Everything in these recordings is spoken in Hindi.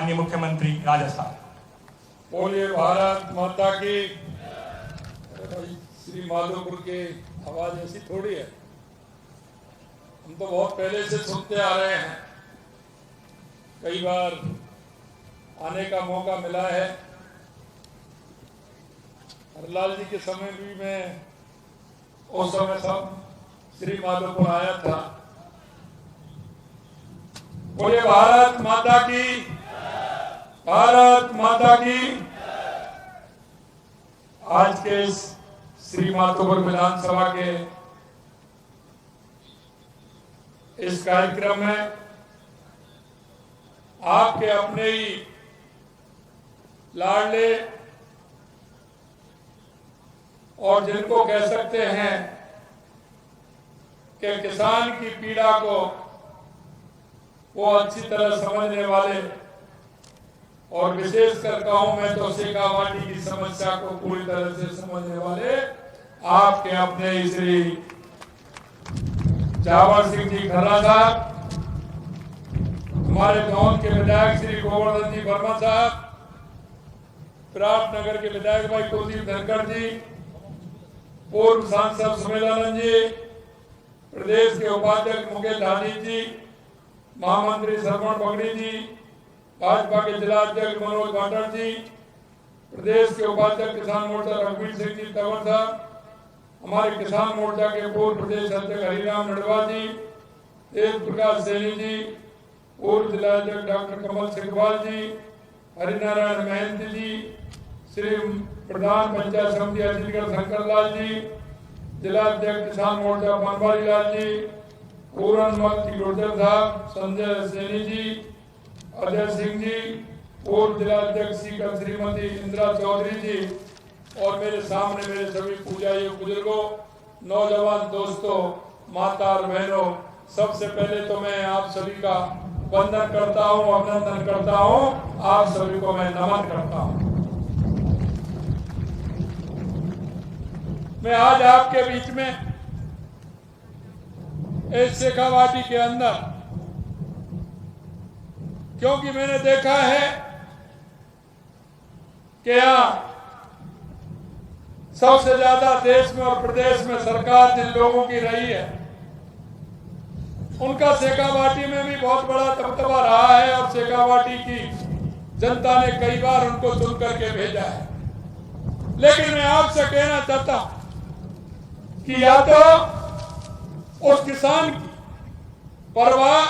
माननीय मुख्यमंत्री राजस्थान। बोलिए भारत माता की। भाई श्री माधोपुर की आवाज ऐसी थोड़ी है, हम तो बहुत पहले से सुनते आ रहे हैं, कई बार आने का मौका मिला है। हरलाल जी के समय भी मैं उस समय सब श्री माधोपुर आया था। बोले भारत माता की, भारत माता की। आज के इस श्री माधोपुर विधानसभा के इस कार्यक्रम में आपके अपने ही लाडले और जिनको कह सकते हैं कि किसान की पीड़ा को वो अच्छी तरह समझने वाले, और विशेषकर कहूं मैं तो शेखावाटी की समस्या को पूरी तरह से समझने वाले आपके अपने श्री जावर सिंह जी खर्रा साहब, हमारे गांव के विधायक श्री गोवर्धन जी वर्मा साहब, विराटनगर के विधायक भाई कुलदीप धनखड़ जी, पूर्व सांसद सुमेलानंद जी, प्रदेश के उपाध्यक्ष मुकेश धानी जी, महामंत्री श्रवण बगड़ी जी, भाजपा के जिला अध्यक्ष मनोज भाटर जी, प्रदेश के उपाध्यक्ष किसान मोर्चा रघुवीर सिंह जी तंवर साहब, हमारे किसान मोर्चा के पूर्व प्रदेश अध्यक्ष हरिराम नडवा जी, तेज प्रकाश सैनी जी, पूर्व जिला अध्यक्ष डॉक्टर कमल सिंहवाल जी, हरिनारायण महंत जी, श्री प्रधान पंचायत समिति अजीतगढ़ शंकर लाल जी, जिला अध्यक्ष किसान मोर्चा बनवारी लाल जी, पूरन मल गुर्जर साहब, संजय सैनी जी, अजय सिंह जी, पूर्व जिला अध्यक्ष श्रीमती इंदिरा चौधरी जी, और मेरे सामने मेरे सभी पूजारी बुजुर्गों, नौजवान दोस्तों, माता और बहनों, सबसे पहले तो मैं आप सभी का वंदन करता हूं, अभिनंदन करता हूं, आप सभी को मैं नमन करता हूं। मैं आज आपके बीच में इस शेखावाटी के अंदर, क्योंकि मैंने देखा है कि यहाँ सबसे ज्यादा देश में और प्रदेश में सरकार जिन लोगों की रही है, उनका शेखावाटी में भी बहुत बड़ा दबदबा रहा है, और शेखावाटी की जनता ने कई बार उनको चुन करके भेजा है। लेकिन मैं आपसे कहना चाहता हूं कि या तो उस किसान की परवाह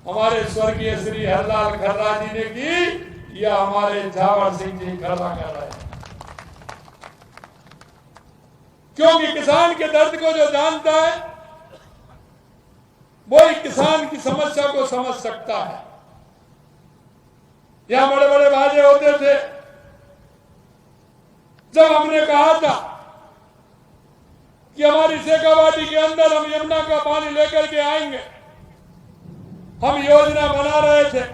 हमारे स्वर्गीय श्री हरलाल खर्रा जी ने की, या हमारे जावर सिंह जी खर्रा कर रहे हैं। क्योंकि किसान के दर्द को जो जानता है, वही किसान की समस्या को समझ सकता है। यहां बड़े बड़े बाजे होते थे, जब हमने कहा था कि हमारी शेखावाटी के अंदर हम यमुना का पानी लेकर के आएंगे, हम योजना बना रहे थे।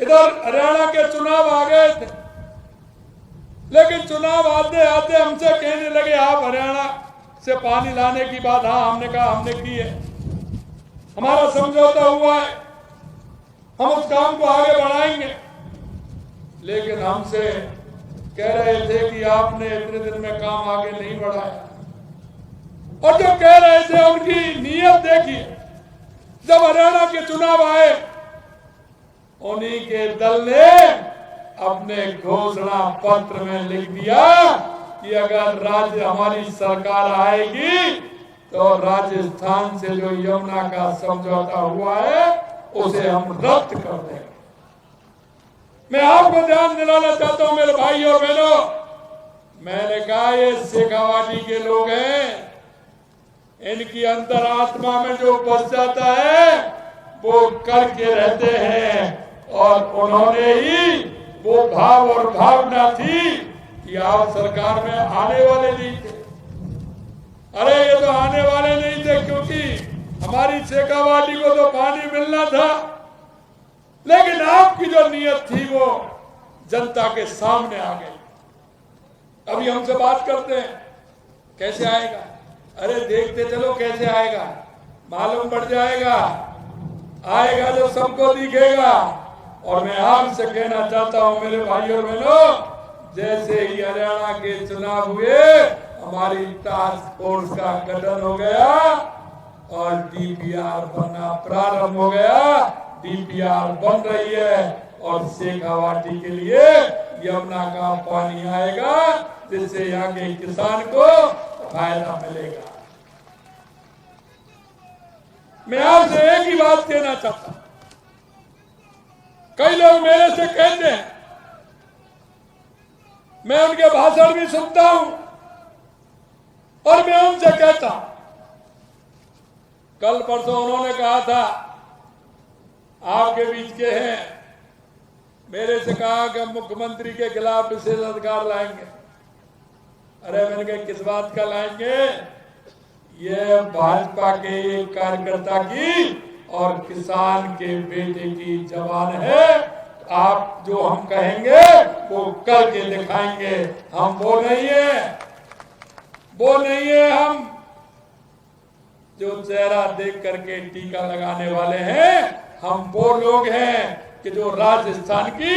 इधर हरियाणा के चुनाव आ गए थे, लेकिन चुनाव आते आते हमसे कहने लगे आप हरियाणा से पानी लाने की बात, हाँ हमने कहा हमने की है, हमारा समझौता हुआ है, हम उस काम को आगे बढ़ाएंगे। लेकिन हमसे कह रहे थे कि आपने इतने दिन में काम आगे नहीं बढ़ाया, और जो कह रहे थे उनकी नीयत देखिए। जब हरियाणा के चुनाव आए, उन्हीं के दल ने अपने घोषणा पत्र में लिख दिया कि अगर राज्य हमारी सरकार आएगी तो राजस्थान से जो यमुना का समझौता हुआ है उसे हम रद्द कर देंगे। मैं आपको ध्यान दिलाना चाहता हूं मेरे भाई और बहनों, मैंने कहा ये शेखावाटी के लोग हैं, इनकी अंतरात्मा में जो बस जाता है वो करके रहते हैं, और उन्होंने ही वो भाव और भावना थी कि आप सरकार में आने वाले नहीं थे। अरे ये तो आने वाले नहीं थे, क्योंकि हमारी शेखावाटी को तो पानी मिलना था, लेकिन आपकी जो नीयत थी वो जनता के सामने आ गई। अभी हमसे बात करते हैं कैसे आएगा, अरे देखते चलो कैसे आएगा, मालूम पड़ जाएगा। आएगा जो सबको दिखेगा। और मैं आपसे कहना चाहता हूं मेरे भाइयों और बहनों, जैसे ही हरियाणा के चुनाव हुए हमारी टास्क फोर्स का गठन हो गया और डीपीआर बनना प्रारंभ हो गया। डीपीआर बन रही है और शेखावाटी के लिए यमुना का पानी आएगा, जिससे यहाँ के किसान को फायदा मिलेगा। मैं आपसे एक ही बात कहना चाहता हूं, कई लोग मेरे से कहते हैं, मैं उनके भाषण भी सुनता हूं और मैं उनसे कहता हूं, कल परसों उन्होंने कहा था आपके बीच के हैं, मेरे से कहा कि हम मुख्यमंत्री के खिलाफ विशेषाधिकार लाएंगे। अरे मैंने कहा किस बात का लाएंगे? ये भाजपा के एक कार्यकर्ता की और किसान के बेटे की जबान है। आप जो हम कहेंगे वो करके दिखाएंगे। हम वो नहीं है हम जो चेहरा देख करके टीका लगाने वाले हैं। हम वो लोग हैं कि जो राजस्थान की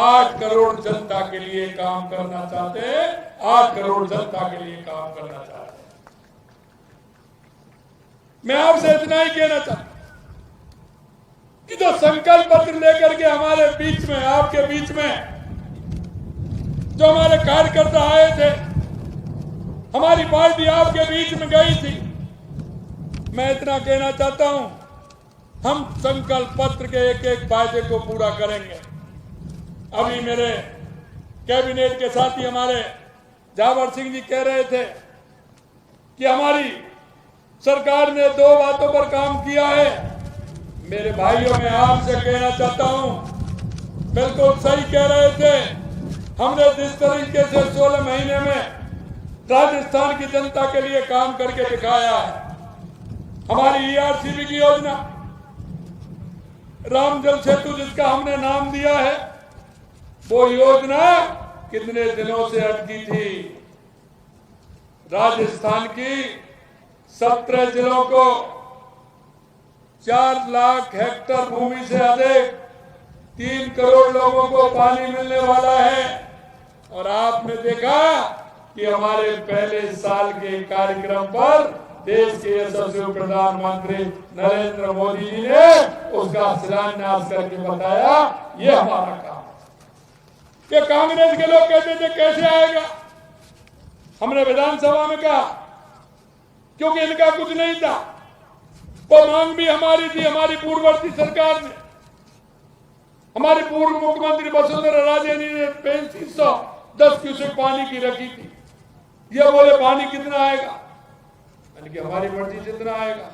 8 करोड़ जनता के लिए काम करना चाहते हैं। 8 करोड़ जनता के लिए काम करना चाहते हैं। मैं आपसे इतना ही कहना चाहता हूं कि जो संकल्प पत्र लेकर के हमारे बीच में, आपके बीच में जो हमारे कार्यकर्ता आए थे, हमारी पार्टी आपके बीच में गई थी, मैं इतना कहना चाहता हूं, हम संकल्प पत्र के एक एक वायदे को पूरा करेंगे। अभी मेरे कैबिनेट के साथी हमारे जावर सिंह जी कह रहे थे कि हमारी सरकार ने 2 बातों पर काम किया है। मेरे भाइयों, मैं आपसे कहना चाहता हूं, बिल्कुल सही कह रहे थे। हमने जिस तरीके से 16 महीने में राजस्थान की जनता के लिए काम करके दिखाया है, हमारी ERCB की योजना, राम जल सेतु जिसका हमने नाम दिया है, वो योजना कितने दिनों से अटकी थी। राजस्थान की 17 जिलों को 4 लाख हेक्टेयर भूमि से अधिक 3 करोड़ लोगों को पानी मिलने वाला है। और आपने देखा कि हमारे पहले साल के कार्यक्रम पर देश के यशस्वी प्रधानमंत्री नरेंद्र मोदी जी ने उसका शिलान्यास करके बताया ये हमारा काम है। कि कांग्रेस के लोग कहते थे कैसे आएगा, हमने विधानसभा में कहा क्योंकि इनका कुछ नहीं था। वो मांग भी हमारी थी, हमारी पूर्ववर्ती सरकार ने, हमारी पूर्व मुख्यमंत्री वसुंधरा राजे ने 3510 क्यूसेक पानी की रखी थी। ये बोले पानी कितना आएगा, मैंने कहा हमारी मर्जी जितना आएगा।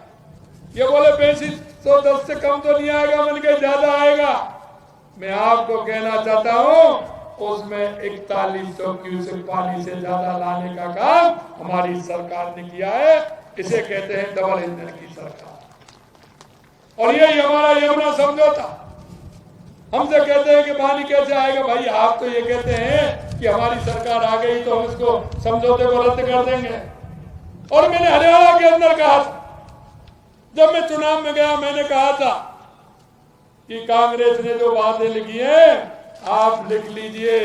ये बोले 3510 से कम तो नहीं आएगा, मैंने कहा ज्यादा आएगा। मैं आपको कहना चाहता हूं उसमें 4100 क्यूसेक पानी से ज्यादा लाने का काम हमारी सरकार ने किया है। इसे कहते हैं डबल इंजन की सरकार। और यही हमारा यमुना समझौता, हमसे कहते हैं कि पानी कैसे आएगा। भाई आप तो ये कहते हैं कि हमारी सरकार आ गई तो हम इसको समझौते को रद्द कर देंगे। और मैंने हरियाणा के अंदर कहा था, जब मैं चुनाव में गया, मैंने कहा था कि कांग्रेस ने जो वादे लिखी है आप लिख लीजिए,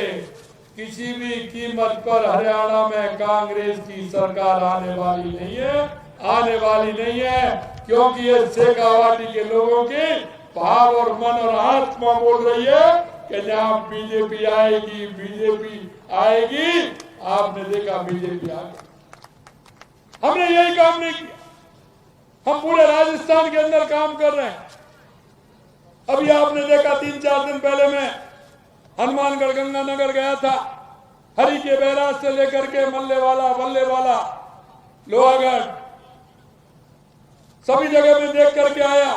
किसी भी कीमत पर हरियाणा में कांग्रेस की सरकार आने वाली नहीं है, आने वाली नहीं है। क्योंकि ये शेखावाटी के लोगों की भाव और मन और आत्मा बोल रही है कि जहां बीजेपी आएगी, बीजेपी आएगी। आपने देखा बीजेपी आ गई। हमने यही काम नहीं किया, हम पूरे राजस्थान के अंदर काम कर रहे हैं। अभी आपने देखा 3-4 दिन पहले मैं हनुमानगढ़ गंगानगर गया था। हरी के बैराज से लेकर के मल्लेवाला, बल्लेवाला, लोहागढ़, सभी जगह में देख करके आया।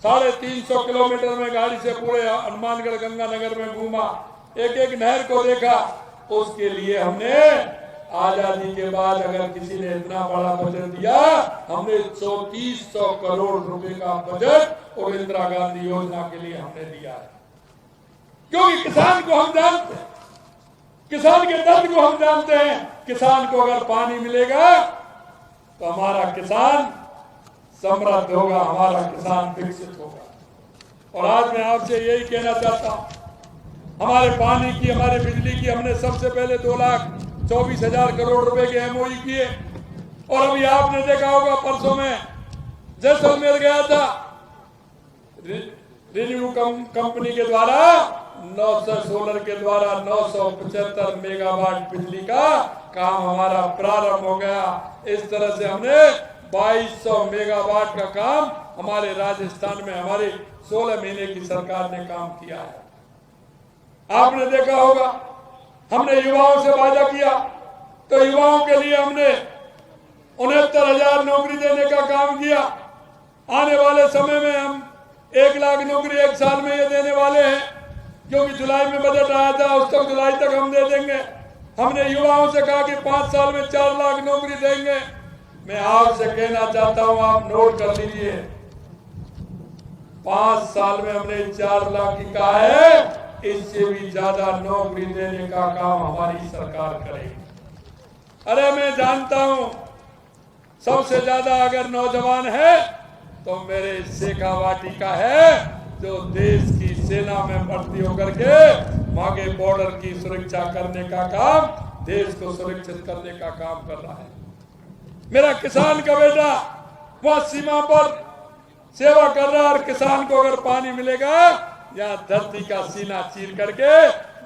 350 किलोमीटर में गाड़ी से पूरे हनुमानगढ़ गंगानगर में घूमा, एक एक नहर को देखा। उसके लिए हमने आजादी के बाद अगर किसी ने इतना बड़ा बजट दिया, हमने 3400 करोड़ रुपए का बजट और इंदिरा गांधी योजना के लिए हमने दिया है। क्योंकि किसान को हम जानते हैं, किसान के दर्द को हम जानते हैं। किसान को अगर पानी मिलेगा तो हमारा किसान समृद्ध होगा, हमारा किसान विकसित होगा। और आज मैं आपसे यही कहना चाहता हूँ, हमारे पानी की, हमारे बिजली की हमने सबसे पहले 2,24,000 करोड़ रुपए के एमओयू किए। और अभी आपने देखा होगा, परसों में जैसलमेर गया था, रिन्यू कंपनी के द्वारा 900 सोलर के द्वारा 975 मेगावाट बिजली का काम हमारा प्रारंभ हो गया। इस तरह से हमने 2200 मेगावाट का काम हमारे राजस्थान में हमारे 16 महीने की सरकार ने काम किया है। आपने देखा होगा, हमने युवाओं से वादा किया, तो युवाओं के लिए हमने 69,000 नौकरी देने का काम किया। आने वाले समय में हम 1 लाख नौकरी 1 साल में ये देने वाले हैं, क्योंकि जुलाई में बजट आया था, उस तक जुलाई तक हम दे देंगे। हमने युवाओं से कहा कि 5 साल में 4 लाख नौकरी देंगे। मैं आपसे कहना चाहता हूं, आप नोट कर लीजिए, 5 साल में हमने 4 लाख की कहा है, इससे भी ज्यादा नौकरी देने का काम हमारी सरकार करेगी। अरे मैं जानता हूं, सबसे ज्यादा अगर नौजवान है तो मेरे शेखावाटी का है, जो देश की सेना में भर्ती होकर के वहां के बॉर्डर की सुरक्षा करने का काम, देश को सुरक्षित करने का काम कर रहा है। मेरा किसान का बेटा वहां सीमा पर सेवा कर रहा है, और किसान को अगर पानी मिलेगा, या धरती का सीना चीर करके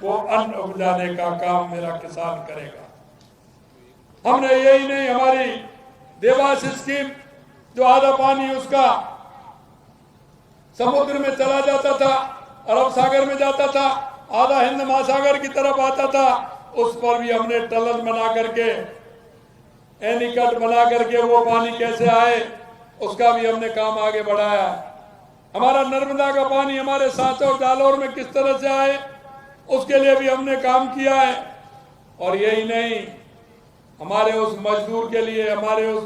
वो अन्न उपजाने का काम मेरा किसान करेगा। हमने यही नहीं, हमारी देवास स्कीम, जो आधा पानी उसका समुद्र में चला जाता था, अरब सागर में जाता था, आधा हिंद महासागर की तरफ आता था, उस पर भी हमने टनल बना करके, एनीकट बना करके वो पानी कैसे आए, उसका भी हमने काम आगे बढ़ाया। हमारा नर्मदा का पानी हमारे सांचौर जालौर में किस तरह से आए, उसके लिए भी हमने काम किया है। और यही नहीं, हमारे उस मजदूर के लिए, हमारे उस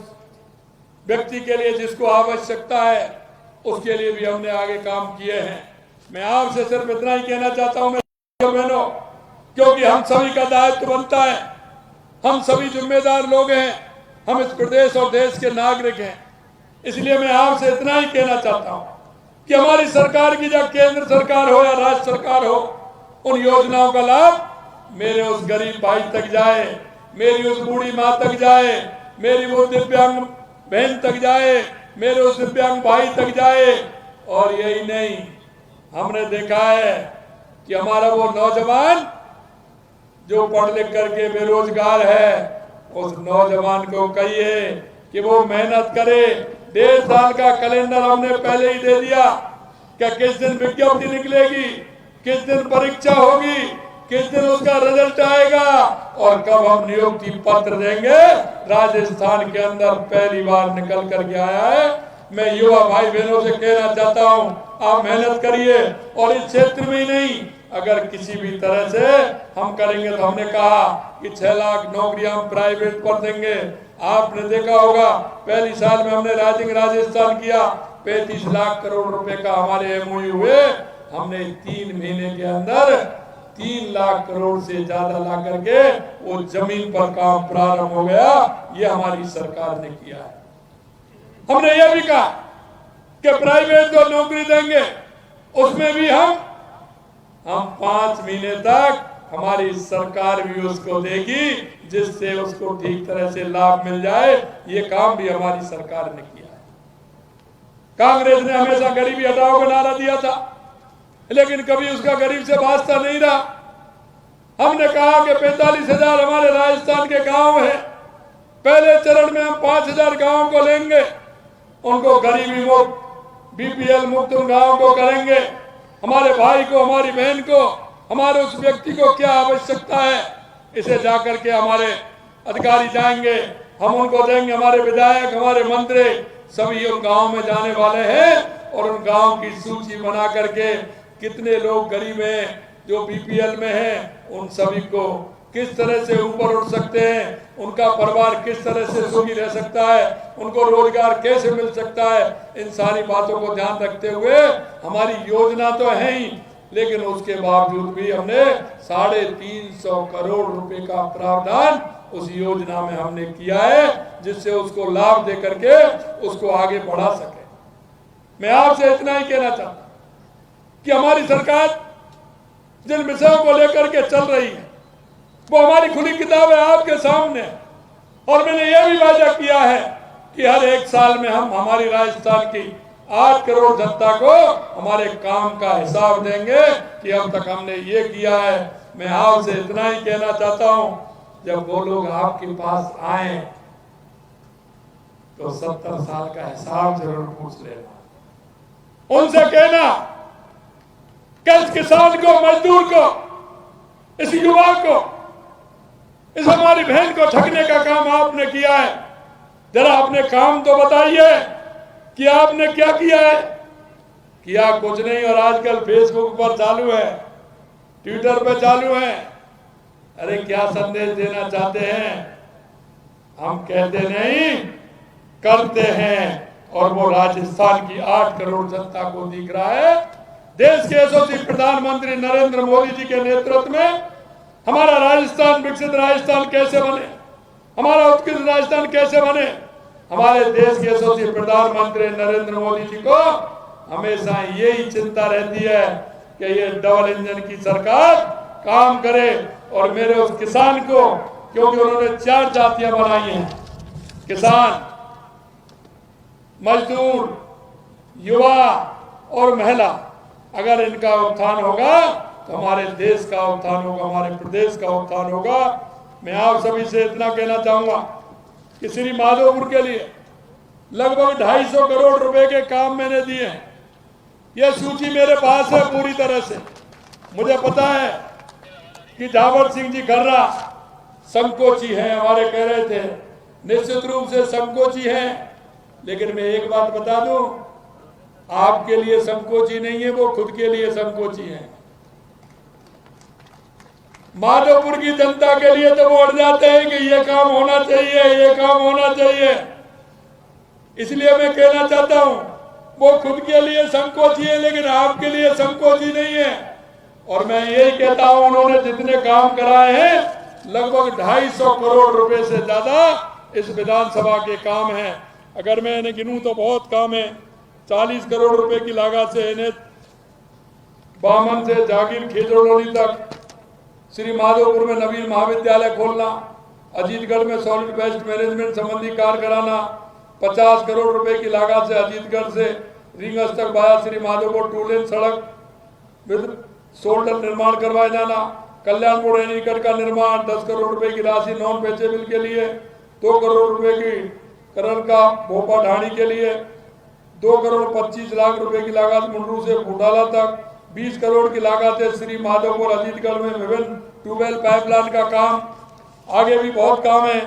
व्यक्ति के लिए जिसको आवश्यकता है, उसके लिए भी हमने आगे काम किए हैं। मैं आपसे सिर्फ इतना ही कहना चाहता हूं मेरे बहनों, क्योंकि हम सभी का दायित्व बनता है, हम सभी जिम्मेदार लोग हैं, हम इस प्रदेश और देश के नागरिक हैं। इसलिए मैं आपसे इतना ही कहना चाहता हूं कि हमारी सरकार की, जब केंद्र सरकार हो या राज्य सरकार हो, उन योजनाओं का लाभ मेरे उस गरीब भाई तक जाए, मेरी उस बूढ़ी माँ तक जाए, मेरी वो दिव्यांग बहन तक जाए, मेरे उस दिव्यांग भाई तक जाए। और यही नहीं, हमने देखा है कि हमारा वो नौजवान जो पढ़ लिख करके बेरोजगार है, उस नौजवान को कहिए कि वो मेहनत करे। 1.5 साल का कैलेंडर हमने पहले ही दे दिया कि किस दिन विज्ञप्ति निकलेगी, किस दिन परीक्षा होगी, किस दिन उसका रिजल्ट आएगा, और कब हम नियुक्ति पत्र देंगे। राजस्थान के अंदर पहली बार निकल कर के आया है। मैं युवा भाई बहनों से कहना चाहता हूं, आप मेहनत करिए, और इस क्षेत्र में ही नहीं, अगर किसी भी तरह से हम करेंगे, तो हमने कहा कि 6 लाख नौकरियां हम प्राइवेट पर देंगे। आपने देखा होगा, पहली साल में हमने राजस्थान किया, 35 लाख करोड़ रुपए का हमारे एमओयू हुए। हमने 3 महीने के अंदर 3 लाख करोड़ से ज्यादा ला करके वो जमीन पर काम प्रारंभ हो गया। ये हमारी सरकार ने किया है। हमने ये भी कहा कि प्राइवेट जो नौकरी देंगे, उसमें भी हम 5 महीने तक हमारी सरकार भी उसको देगी, जिससे उसको ठीक तरह से लाभ मिल जाए। ये काम भी हमारी सरकार ने किया है। कांग्रेस ने हमेशा गरीबी हटाओ का नारा दिया था, लेकिन कभी उसका गरीब से वास्ता नहीं रहा। हमने कहा कि 45,000 हमारे राजस्थान के गांव हैं, पहले चरण में हम 5,000 गांवों को लेंगे, उनको गरीबी मुक्त, बीपीएल मुक्त उन गांवों को करेंगे। हमारे भाई को, हमारी बहन को, हमारे उस व्यक्ति को क्या आवश्यकता है, इसे जाकर के हमारे अधिकारी जाएंगे, हम उनको देंगे। हमारे विधायक, हमारे मंत्री सभी उन गांव में जाने वाले हैं, और उन गांव की सूची बना करके कितने लोग गरीब हैं, जो बीपीएल में हैं, उन सभी को किस तरह से ऊपर उठ सकते हैं, उनका परिवार किस तरह से सुखी रह सकता है, उनको रोजगार कैसे मिल सकता है, इन सारी बातों को ध्यान रखते हुए हमारी योजना तो है ही, लेकिन उसके बावजूद भी हमने 350 करोड़ रुपए का प्रावधान उस योजना में हमने किया है, जिससे उसको लाभ दे करके उसको आगे बढ़ा सके। मैं आपसे इतना ही कहना चाहता हूं कि हमारी सरकार जिन विषयों को लेकर के चल रही है वो हमारी खुली किताब है आपके सामने। और मैंने यह भी वादा किया है कि हर एक साल में हम हमारी राजस्थान की 8 करोड़ जनता को हमारे काम का हिसाब देंगे कि अब तक हमने ये किया है। मैं आपसे इतना ही कहना चाहता हूं, जब वो लोग आपके पास आए तो 70 साल का हिसाब जरूर पूछ लेना। उनसे कहना कि इस किसान को, मजदूर को, इस युवा को, इस हमारी बहन को ठगने का काम आपने किया है। जरा अपने काम तो बताइए कि आपने क्या किया है। किया कुछ नहीं। और आजकल फेसबुक पर चालू है, ट्विटर पर चालू है। अरे क्या संदेश देना चाहते हैं? हम कहते नहीं, करते हैं। और वो राजस्थान की 8 करोड़ जनता को दिख रहा है। देश के यशस्वी प्रधानमंत्री नरेंद्र मोदी जी के नेतृत्व में हमारा राजस्थान विकसित राजस्थान कैसे बने, हमारा उत्कृष्ट राजस्थान कैसे बने। हमारे देश के यशस्वी प्रधानमंत्री नरेंद्र मोदी जी को हमेशा यही चिंता रहती है कि ये डबल इंजन की सरकार काम करे। और मेरे उस किसान को, क्योंकि उन्होंने 4 जातियां बनाई हैं, किसान, मजदूर, युवा और महिला, अगर इनका उत्थान होगा तो हमारे देश का उत्थान होगा, हमारे प्रदेश का उत्थान होगा। मैं आप सभी से इतना कहना चाहूंगा कि श्री माधोपुर के लिए लगभग 250 करोड़ रुपए के काम मैंने दिए हैं। यह सूची मेरे पास है पूरी तरह से। मुझे पता है कि जावर सिंह जी गर्रा संकोची हैं, हमारे कह रहे थे, निश्चित रूप से संकोची हैं। लेकिन मैं एक बात बता दूं, आपके लिए संकोची नहीं है, वो खुद के लिए संकोची है। माधोपुर की जनता के लिए तो वो अड़ जाते हैं कि ये काम होना चाहिए, ये काम होना चाहिए। इसलिए मैं कहना चाहता हूं, वो खुद के लिए संकोची है, लेकिन आपके लिए संकोची नहीं है। और मैं यही कहता हूं, उन्होंने जितने काम कराए हैं लगभग 250 करोड़ रुपए से ज्यादा इस विधानसभा के काम हैं। अगर मैं इन्हें गिनूं तो बहुत काम है। 40 करोड़ रुपए की लागत से इन्हें बामन से जागीर खेजड़ोली तक, श्री माधोपुर में नवीन महाविद्यालय खोलना, अजीतगढ़ में सॉलिड वेस्ट मैनेजमेंट संबंधी कार्य कराना, 50 करोड़ रुपए की लागत से अजीतगढ़ से रिंगस तक वाया श्री माधोपुर 2 लेन सड़क विद शोल्डर निर्माण करवाया जाना, कल्याणपुर एनीकट का निर्माण, 10 करोड़ रुपए की राशि नॉन पेचेबल के लिए, 2 करोड़ रुपए की करण का भोपा ढाणी के लिए, 2 करोड़ 25 लाख रुपए की लागत मुंडरू से घोटाला तक, 20 करोड़ की लागत है श्री माधोपुर अजीतगढ़ में विभिन्न ट्यूबवेल पाइपलाइन का काम। आगे भी बहुत काम है,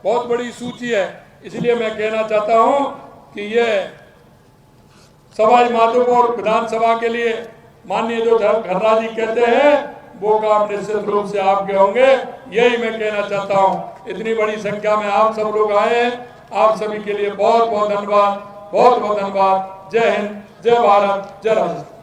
बहुत बड़ी सूची है। इसलिए मैं कहना चाहता हूं कि ये सवाई माधोपुर विधानसभा के लिए माननीय जो खर्रा जी कहते हैं वो काम निश्चित रूप से आपके होंगे, यही मैं कहना चाहता हूं। इतनी बड़ी संख्या में आप सब लोग आए हैं, आप सभी के लिए बहुत बहुत धन्यवाद, बहुत बहुत धन्यवाद। जय हिंद, जय भारत, जय राजस्थान।